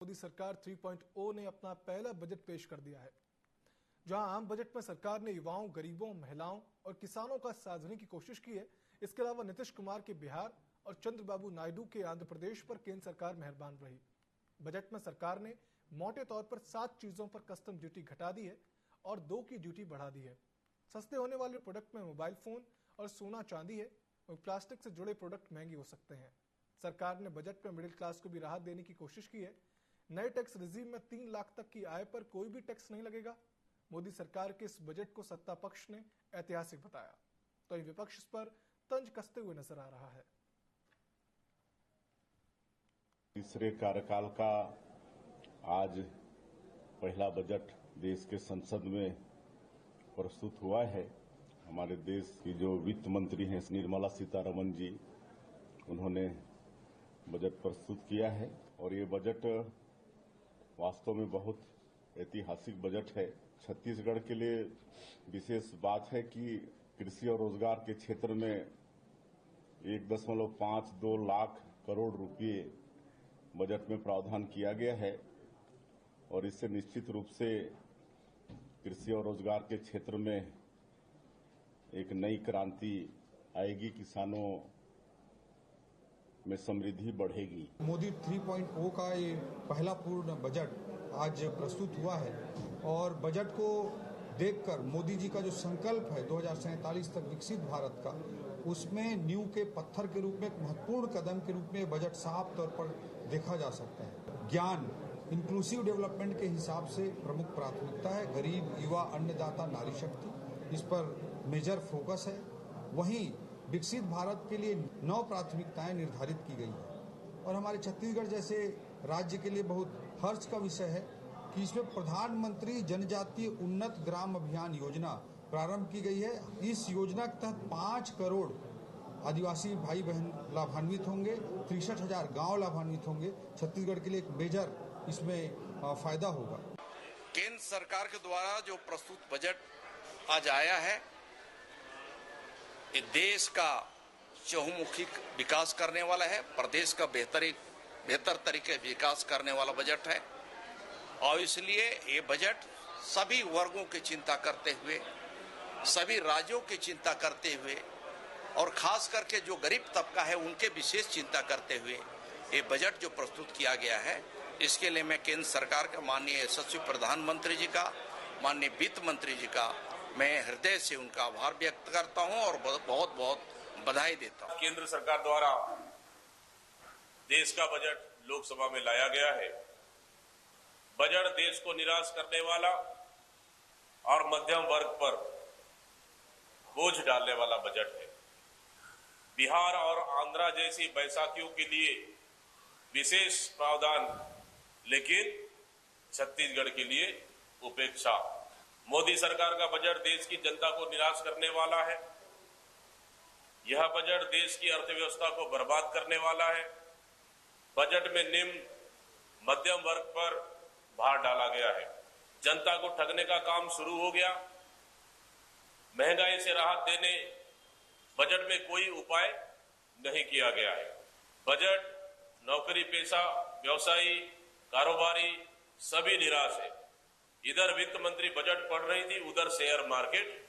मोदी सरकार 3.0 ने अपना पहला बजट पेश कर दिया है। जहां आम बजट में सरकार ने युवाओं, गरीबों, महिलाओं और किसानों का साथ देने की कोशिश की है। इसके अलावा नीतीश कुमार के बिहार और चंद्रबाबू नायडू के आंध्र प्रदेश पर केंद्र सरकार मेहरबान रही। बजट में सरकार ने मोटे तौर पर 7 चीजों पर कस्टम ड्यूटी घटा दी है और 2 की ड्यूटी बढ़ा दी है। सस्ते होने वाले प्रोडक्ट में मोबाइल फोन और सोना चांदी है और प्लास्टिक से जुड़े प्रोडक्ट महंगे हो सकते हैं। सरकार ने बजट में मिडिल क्लास को भी राहत देने की कोशिश की है। नए टैक्स रिजीम में 3 लाख तक की आय पर कोई भी टैक्स नहीं लगेगा। मोदी सरकार के इस बजट को सत्ता पक्ष ने ऐतिहासिक बताया, तो विपक्ष इस पर तंज कसते हुए नजर आ रहा है। तीसरे कार्यकाल का आज पहला बजट देश के संसद में प्रस्तुत हुआ है। हमारे देश की जो वित्त मंत्री हैं निर्मला सीतारमण जी, उन्होंने बजट प्रस्तुत किया है और ये बजट वास्तव में बहुत ऐतिहासिक बजट है। छत्तीसगढ़ के लिए विशेष बात है कि कृषि और रोजगार के क्षेत्र में 1.52 लाख करोड़ रुपए बजट में प्रावधान किया गया है और इससे निश्चित रूप से कृषि और रोजगार के क्षेत्र में एक नई क्रांति आएगी, किसानों में समृद्धि बढ़ेगी। मोदी 3.0 का ये पहला पूर्ण बजट आज प्रस्तुत हुआ है और बजट को देखकर मोदी जी का जो संकल्प है 2047 तक विकसित भारत का, उसमें नींव के पत्थर के रूप में एक महत्वपूर्ण कदम के रूप में बजट साफ तौर पर देखा जा सकता है। ज्ञान, इंक्लूसिव डेवलपमेंट के हिसाब से प्रमुख प्राथमिकता है। गरीब, युवा, अन्नदाता, नारी शक्ति, इस पर मेजर फोकस है। वहीं विकसित भारत के लिए 9 प्राथमिकताएं निर्धारित की गई है और हमारे छत्तीसगढ़ जैसे राज्य के लिए बहुत हर्ष का विषय है कि इसमें प्रधानमंत्री जनजातीय उन्नत ग्राम अभियान योजना प्रारंभ की गई है। इस योजना के तहत 5 करोड़ आदिवासी भाई बहन लाभान्वित होंगे, 63,000 गांव लाभान्वित होंगे। छत्तीसगढ़ के लिए एक मेजर इसमें फायदा होगा। केंद्र सरकार के द्वारा जो प्रस्तुत बजट आज आया है, ये देश का चहुमुखी विकास करने वाला है, प्रदेश का बेहतर तरीके विकास करने वाला बजट है और इसलिए ये बजट सभी वर्गों की चिंता करते हुए, सभी राज्यों की चिंता करते हुए और खास करके जो गरीब तबका है उनके विशेष चिंता करते हुए ये बजट जो प्रस्तुत किया गया है, इसके लिए मैं केंद्र सरकार का माननीय यशस्वी प्रधानमंत्री जी का, माननीय वित्त मंत्री जी का मैं हृदय से उनका आभार व्यक्त करता हूं और बहुत बहुत बधाई देता हूं। केंद्र सरकार द्वारा देश का बजट लोकसभा में लाया गया है। बजट देश को निराश करने वाला और मध्यम वर्ग पर बोझ डालने वाला बजट है। बिहार और आंध्र जैसी बैसाखियों के लिए विशेष प्रावधान, लेकिन छत्तीसगढ़ के लिए उपेक्षा। मोदी सरकार का बजट देश की जनता को निराश करने वाला है। यह बजट देश की अर्थव्यवस्था को बर्बाद करने वाला है। बजट में निम्न मध्यम वर्ग पर भार डाला गया है। जनता को ठगने का काम शुरू हो गया। महंगाई से राहत देने बजट में कोई उपाय नहीं किया गया है। बजट नौकरी पेशा, व्यवसायी, कारोबारी सभी निराश है। इधर वित्त मंत्री बजट पढ़ रही थी, उधर शेयर मार्केट